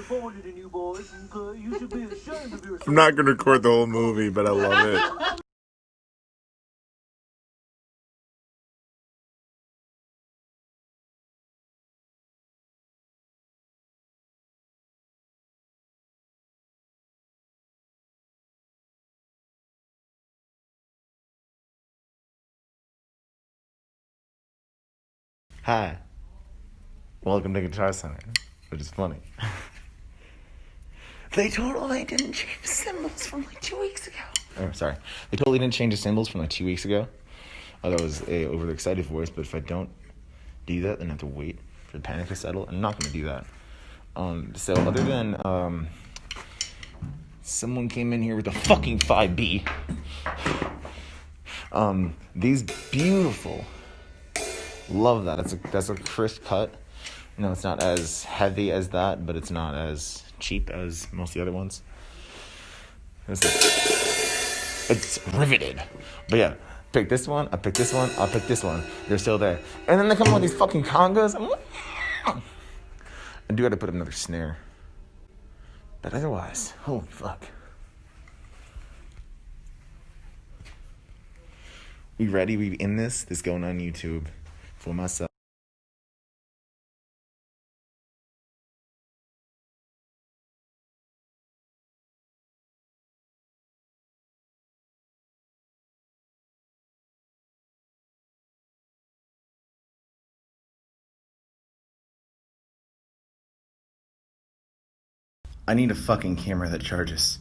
disappointed in you boys. Okay? You should be ashamed of yourself. I'm not gonna record the whole movie, but I love it. Hi. Welcome to Guitar Center, which is funny. They totally didn't change the cymbals from like 2 weeks ago. Oh, sorry. They totally didn't change the cymbals from like 2 weeks ago. Oh, that was a overly excited voice, but if I don't do that, then I have to wait for the panic to settle. I'm not going to do that. So other than someone came in here with a fucking 5B. These beautiful. Love that. That's a crisp cut. You know, it's not as heavy as that, but it's not as cheap as most of the other ones. It's riveted. But yeah, pick this one, I pick this one, I'll pick this one. They're still there. And then they come with these fucking congas. I do have to put another snare. But otherwise, holy fuck. We ready? We in this? This going on YouTube for myself. I need a fucking camera that charges.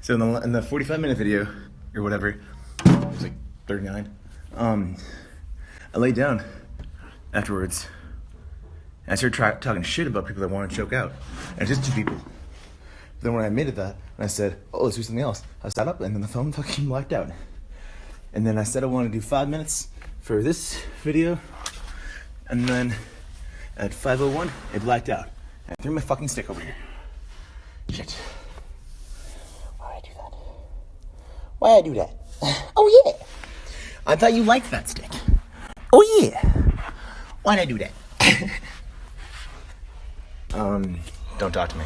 So in the 45-minute video, or whatever, it was like 39, I laid down afterwards, and I started talking shit about people that want to choke out. And it's just two people. But then when I admitted that, and I said, oh, let's do something else, I sat up, and then the phone fucking blacked out. And then I said I wanted to do 5 minutes for this video, and then at 5:01, it blacked out. I threw my fucking stick over here. Shit. Why'd I do that? Why'd I do that? Oh, yeah. I thought you liked that stick. Oh, yeah. Why'd I do that? Don't talk to me.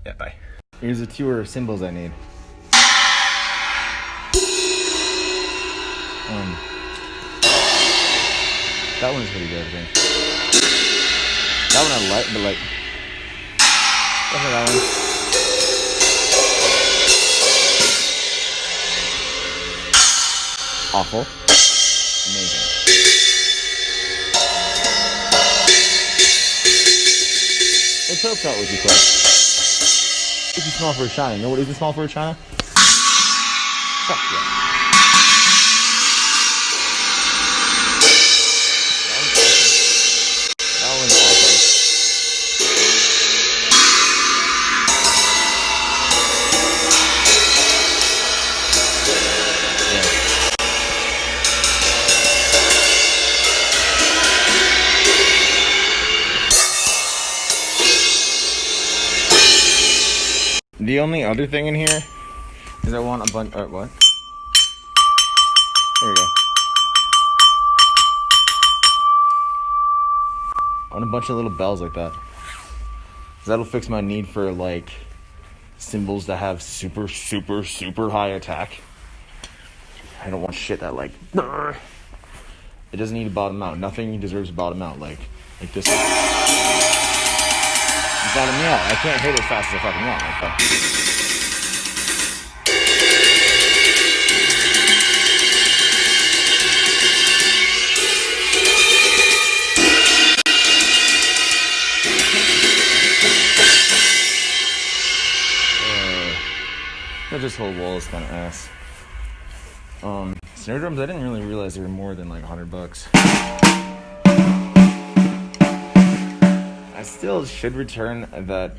Yeah, bye. Here's the two symbols I need. That one is pretty good, I think. That one I like, but like, look at that one. Awful. Amazing. It tilts out with you quick. It's too small for a China. You know what is small for a China? Fuck yeah. The only other thing in here is I want a bunch. What? There we go. I want a bunch of little bells like that. 'Cause that'll fix my need for like cymbals that have super, super, super high attack. I don't want shit that like. Brr. It doesn't need to bottom out. Nothing deserves to bottom out like this. Bottom me out. I can't hit it as fast as I fucking want. Like that. This whole wall is kind of ass. Snare drums, I didn't really realize they were more than like $100. I still should return that,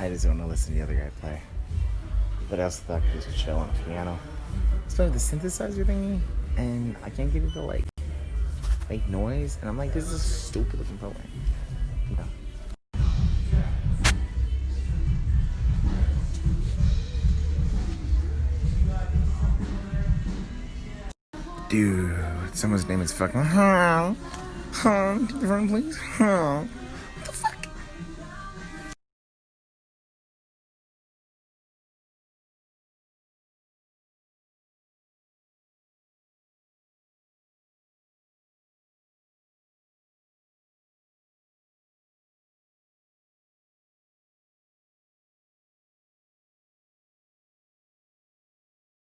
I just don't want to listen to the other guy play. But I also thought he was chill on the piano. It's playing with the synthesizer thingy, and I can't get it to like make noise. And I'm like, this is a stupid looking program. You know. Dude, someone's name is fucking. Huh? Huh? Get the phone, please. Huh?